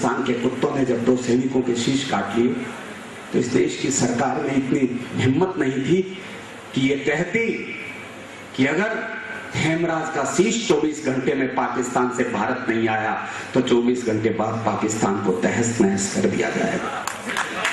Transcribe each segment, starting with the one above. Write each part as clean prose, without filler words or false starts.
पाकिस्तान के कुत्तों ने जब 2 सैनिकों के शीश काट लिए तो इस देश की सरकार में इतनी हिम्मत नहीं थी कि ये कहती कि अगर हेमराज का शीश 24 घंटे में पाकिस्तान से भारत नहीं आया तो 24 घंटे बाद पाकिस्तान को तहस नहस कर दिया जाएगा।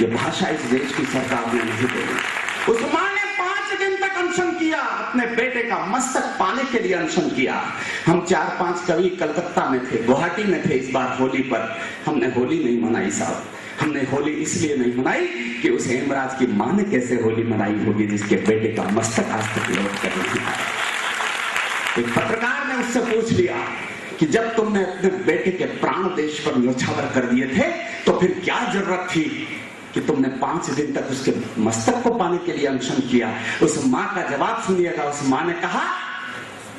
ये भाषा इस देश की सरकार ने नहीं बोली। उस मां ने 5 दिन तक अनशन किया, अपने बेटे का मस्तक पाने के लिए अनशन किया। हम 4-5 कवि कलकत्ता में थे, गुवाहाटी में थे इस बार होली पर। हमने होली नहीं मनाई साहब। हमने होली इसलिए नहीं मनाई कि उस हेमराज की मां ने कैसे होली मनाई होगी जिसके बेटे का मस्तक आज तक लौट कर नहीं आया। एक पत्रकार ने उससे पूछ लिया कि जब तुमने अपने बेटे के प्राण देश पर न्योछावर कर दिए थे तो फिर क्या जरूरत थी कि तुमने 5 दिन तक उसके मस्तक को पाने के लिए अनशन किया। उस मां का जवाब सुनिएगा। उस मां ने कहा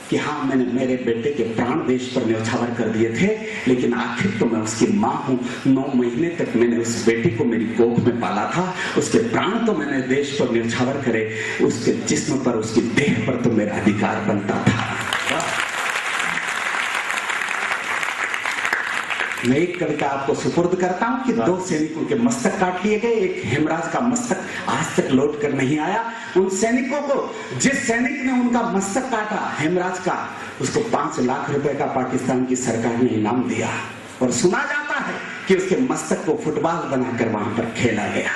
कि हाँ, मैंने मेरे बेटे के प्राण देश पर न्योछावर कर दिए थे, लेकिन आखिर तो मैं उसकी मां हूं। 9 महीने तक मैंने उस बेटे को मेरी कोख में पाला था। उसके प्राण तो मैंने देश पर न्योछावर करे, उसके जिस्म पर, उसकी देह पर तो मेरा अधिकार बनता था। मैं एक कविता आपको सुपुर्द करता हूं कि 2 सैनिकों के मस्तक काट लिए गए, एक हेमराज का मस्तक आज तक लौट कर नहीं आया। उन सैनिकों को, जिस सैनिक ने उनका मस्तक काटा हेमराज का, उसको 5 लाख रुपए का पाकिस्तान की सरकार ने इनाम दिया। और सुना जाता है कि उसके मस्तक को फुटबॉल बनाकर वहां पर खेला गया।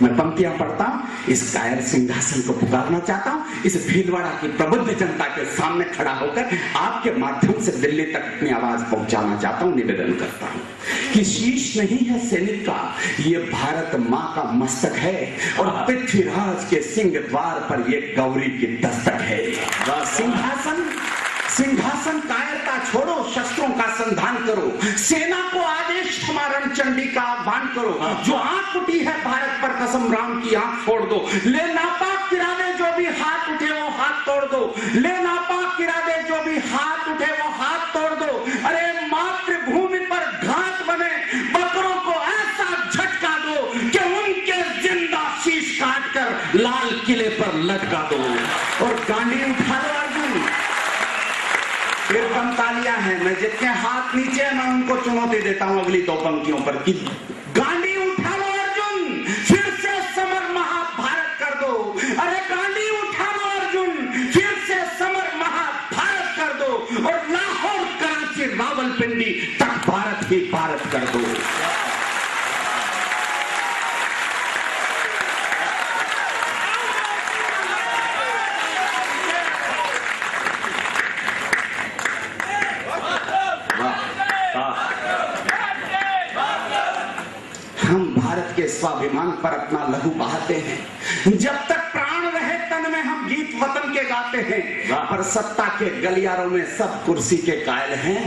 मैं पंक्तियां पढ़ता हूं, इस कायर सिंहासन को पुकारना चाहता हूं, इस भीलवाड़ा की प्रबुद्ध जनता के सामने खड़ा होकर आपके माध्यम से दिल्ली तक अपनी आवाज पहुंचाना चाहता हूं, निवेदन करता हूं कि शीश नहीं है सैनिक का, ये भारत मां का मस्तक है और पृथ्वीराज के सिंह द्वार पर ये गौरी की दस्तक है। सिंहासन कायरता छोड़ो, शस्त्रों का संधान करो, सेना को आदेश हमारा चंडी का आह्वान करो। जो आंख उठी है भारत पर कसम राम की आंख फोड़ दो। ले नापाक किरादे जो भी हाथ उठे वो हाथ तोड़ दो। ले नापाक किरादे जो भी हाथ उठे वो हाथ तोड़ दो। अरे मातृभूमि पर घात बने बकरों को ऐसा झटका दो कि उनके जिंदा शीश काट कर लाल किले पर लटका दो। और गांडी उठा लो अर्जुन। एकदम तालियां हैं। मैं जितने हाथ नीचे मैं उनको चुनौती देता हूं अगली 2 पंक्तियों पर कि गांडी उठा लो अर्जुन, फिर से समर महाभारत कर दो। अरे गांडी उठा लो अर्जुन, फिर से समर महाभारत कर दो। और लाहौर, कराची, रावलपिंडी तक भारत ही भारत कर दो। हम भारत के स्वाभिमान पर अपना लहू बहाते हैं। जब तक प्राण रहे तन में हम गीत वतन के गाते हैं। पर सत्ता के गलियारों में सब कुर्सी के कायल हैं,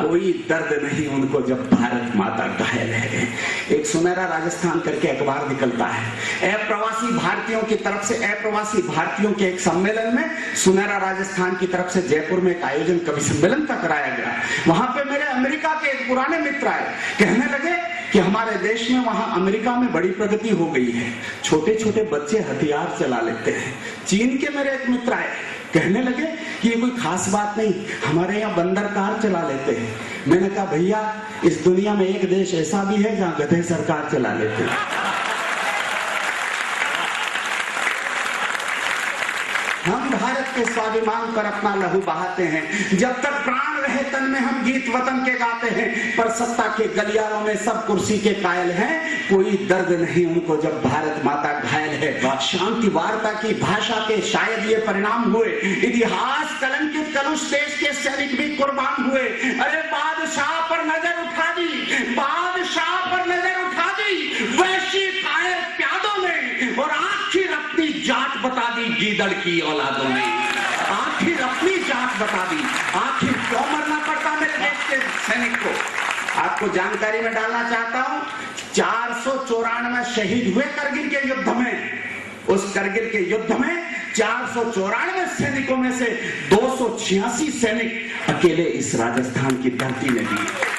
कोई दर्द नहीं उनको जब भारत माता घायल है। एक सुनहरा राजस्थान करके अखबार निकलता है। अप्रवासी भारतीयों की तरफ से, अप्रवासी भारतीयों के एक सम्मेलन में सुनहरा राजस्थान की तरफ से जयपुर में एक आयोजन, कवि सम्मेलन का कराया गया। वहां पे मेरे अमेरिका के एक पुराने मित्र आए, कहने लगे कि हमारे देश में, वहां अमेरिका में बड़ी प्रगति हो गई है, छोटे छोटे बच्चे हथियार चला लेते हैं। चीन के मेरे एक मित्र आए, कहने लगे कि ये कोई खास बात नहीं, हमारे यहाँ बंदर कार चला लेते हैं। मैंने कहा भैया, इस दुनिया में एक देश ऐसा भी है जहाँ गधे सरकार चला लेते हैं। हम भारत के स्वाभिमान पर अपना लहू बहाते हैं। जब तक प्राण रहे तन में हम गीत वतन के गाते हैं। पर सत्ता के गलियारों में सब कुर्सी के कायल हैं, कोई दर्द नहीं उनको जब भारत माता घायल है। शांति वार्ता की भाषा के शायद ये परिणाम हुए। इतिहास कलंकित कलुष देश के सैनिक भी कुर्बान हुए। अरे बादशाह पर नजर उठा दी, बादशाह पर नजर उठा दी वैशी कायर प्यादों ने, और आखिर अपनी जात बता दी गीदड़ की औलादों ने। आखिर अपनी जात बता दी। आखिर क्यों मरना पड़ता मेरे देश के सैनिक को? आपको जानकारी में डालना चाहता हूं, 494 शहीद हुए करगिल के युद्ध में। उस करगिल के युद्ध में 494 सैनिकों में से 286 सैनिक अकेले इस राजस्थान की धरती में दिए।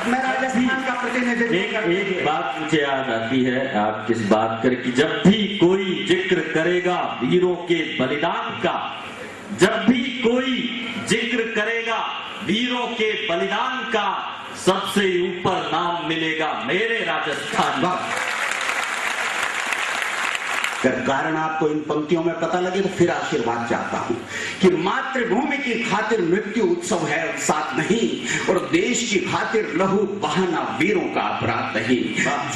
मैं राजस्थान का प्रतिनिधित्व। एक बात मुझे याद आती है, आप किस बात कर कि जब भी कोई जिक्र करेगा वीरों के बलिदान का, जब भी कोई जिक्र करेगा वीरों के बलिदान का, सबसे ऊपर नाम मिलेगा मेरे राजस्थान का। अगर कारण आपको इन पंक्तियों में पता लगे तो फिर आशीर्वाद चाहता हूं कि मातृभूमि की खातिर मृत्यु उत्सव है उत्साह नहीं, और देश की खातिर लहू बहाना वीरों का अपराध नहीं।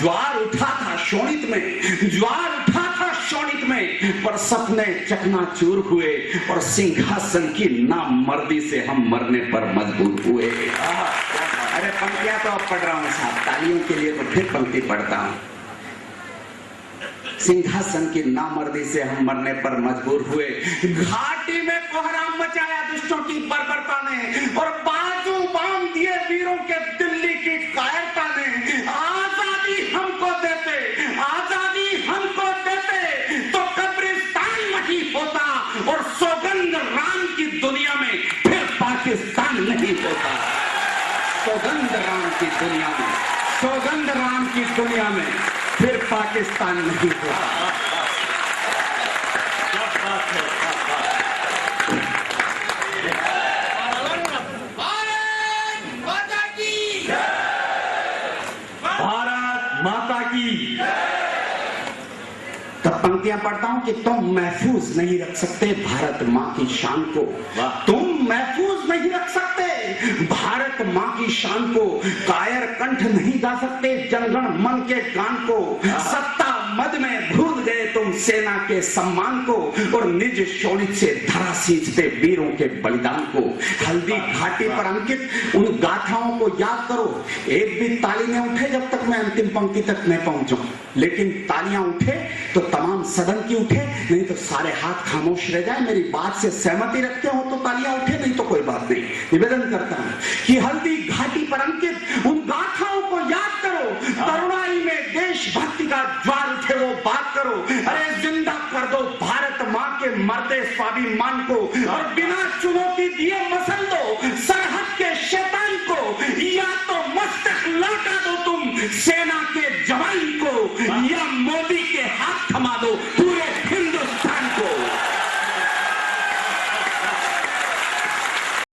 ज्वार उठा था शोणित में, ज्वार उठा था शोणित में, पर सपने चकनाचूर हुए और सिंहासन की नामर्दी से हम मरने पर मजबूर हुए। अरे पंक्तियां तो अब पढ़ रहा हूं साहब, तालियों के लिए तो फिर पंक्ति पढ़ता हूं। सिंहासन की नामर्दी से हम मरने पर मजबूर हुए, घाटी में कोहराम मचाया दुष्टों की बर्बरता ने, और बाजू बांध दिए वीरों के दिल्ली की कायरता ने। आजादी हमको देते, आजादी हमको देते तो कब्रिस्तान नहीं होता, और सौगंध राम की दुनिया में फिर पाकिस्तान नहीं होता। सौगंध राम की दुनिया में, सौगंध राम की दुनिया में फिर पाकिस्तान नहीं होगा। भारत माता की। तब पंक्तियां पढ़ता हूं कि तुम महफूज नहीं रख सकते भारत मां की शान को, तुम महफूज नहीं रख सकते भारत मां की शान को, कायर कंठ नहीं गा सकते जनगण मन के गान को, सत्ता मद में भूल गए तुम सेना के सम्मान को, और निज शोणित से धरा सींचते वीरों के बलिदान को। हल्दी घाटी पर अंकित उन गाथाओं को याद करो। एक भी ताली न उठे जब तक मैं अंतिम पंक्ति तक नहीं पहुंचूं, लेकिन तालियां उठे तो तमाम सदन की उठे, नहीं तो सारे हाथ खामोश रह जाए। मेरी बात से सहमति रखते हो तो तालियां उठे, नहीं तो कोई बात नहीं। निवेदन करता हूं कि हल्दी घाटी पर अंकित उन गाथाओं को याद करो, तरुणाई में देशभक्ति का ज्वार उठे वो बात करो। अरे जिंदा कर दो भारत मां के मरते स्वाभिमान को, और बिना चुनौती दिए मसल दो सरहद के शैतान को, या तो मस्तक लौटा दो तुम सेना के जवान को, या मोदी के हाथ थमा दो